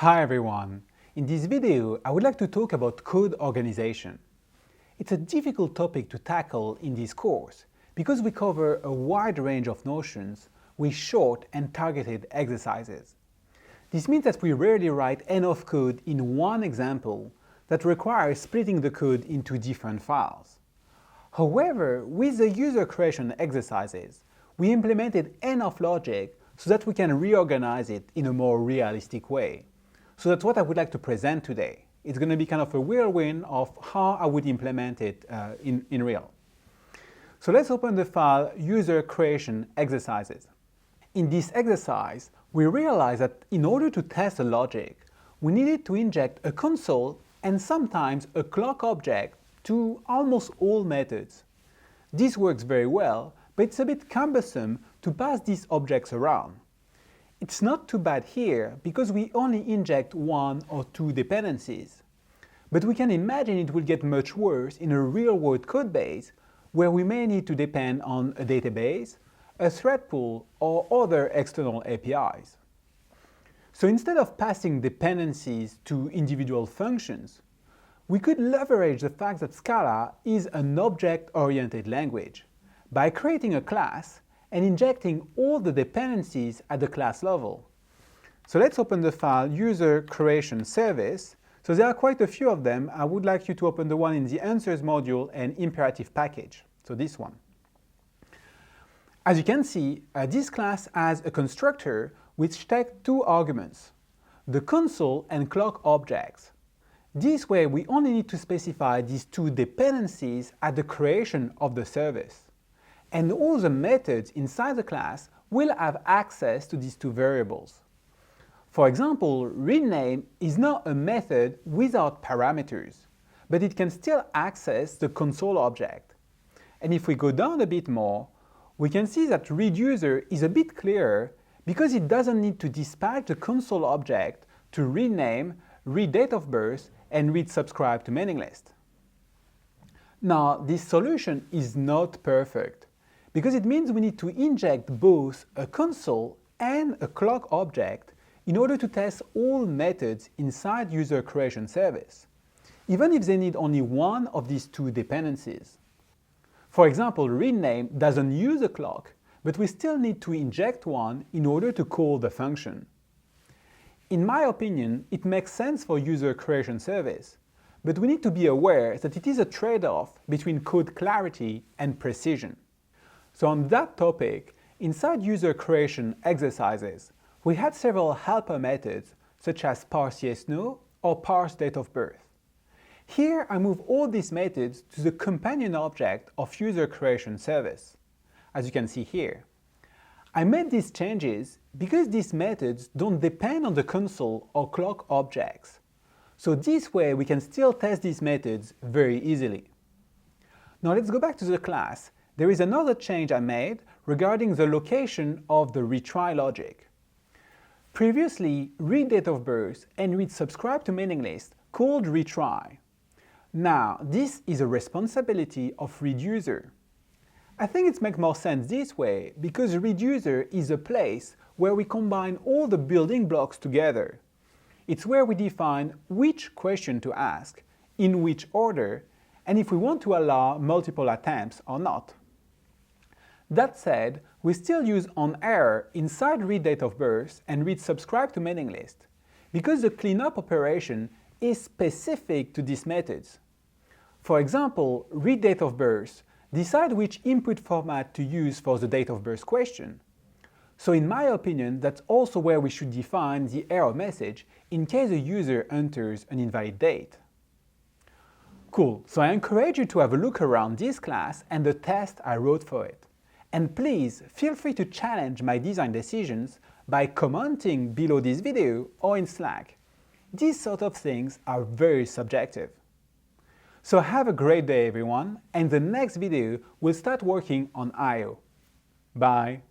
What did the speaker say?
Hi everyone! In this video, I would like to talk about code organization. It's a difficult topic to tackle in this course because we cover a wide range of notions with short and targeted exercises. This means that we rarely write enough code in one example that requires splitting the code into different files. However, with the user creation exercises, we implemented enough logic so that we can reorganize it in a more realistic way. So that's what I would like to present today. It's going to be kind of a whirlwind of how I would implement it in real. So let's open the file user creation exercises. In this exercise, we realized that in order to test the logic, we needed to inject a console and sometimes a clock object to almost all methods. This works very well, but it's a bit cumbersome to pass these objects around. It's not too bad here because we only inject one or two dependencies. But we can imagine it will get much worse in a real-world code base where we may need to depend on a database, a thread pool, or other external APIs. So instead of passing dependencies to individual functions, we could leverage the fact that Scala is an object-oriented language by creating a class and injecting all the dependencies at the class level. So let's open the file user creation service. So there are quite a few of them. I would like you to open the one in the answers module and imperative package. So this one. As you can see, this class has a constructor which takes two arguments, the console and clock objects. This way we only need to specify these two dependencies at the creation of the service. And all the methods inside the class will have access to these two variables. For example, readName is not a method without parameters, but it can still access the console object. And if we go down a bit more, we can see that readUser is a bit clearer because it doesn't need to dispatch the console object to readName, readDateOfBirth, and readSubscribe to mailing list. Now, this solution is not perfect, because it means we need to inject both a console and a clock object in order to test all methods inside user creation service, even if they need only one of these two dependencies. For example, readName doesn't use a clock, but we still need to inject one in order to call the function. In my opinion, it makes sense for user creation service, but we need to be aware that it is a trade-off between code clarity and precision. So on that topic, inside user creation exercises, we had several helper methods such as parse yes/no or parse date of birth. Here I move all these methods to the companion object of user creation service, as you can see here. I made these changes because these methods don't depend on the console or clock objects. So this way we can still test these methods very easily. Now let's go back to the class. There is another change I made regarding the location of the retry logic. Previously, readDateOfBirth and readSubscribe to mailing list called retry. Now, this is a responsibility of readUser. I think it makes more sense this way because readUser is a place where we combine all the building blocks together. It's where we define which question to ask, in which order, and if we want to allow multiple attempts or not. That said, we still use onError inside readDateOfBirth and readSubscribe to mailing list, because the cleanup operation is specific to these methods. For example, readDateOfBirth decides which input format to use for the date of birth question. So in my opinion, that's also where we should define the error message in case a user enters an invalid date. Cool, so I encourage you to have a look around this class and the test I wrote for it. And please feel free to challenge my design decisions by commenting below this video or in Slack. These sort of things are very subjective. So have a great day everyone, and the next video we'll start working on I/O. Bye!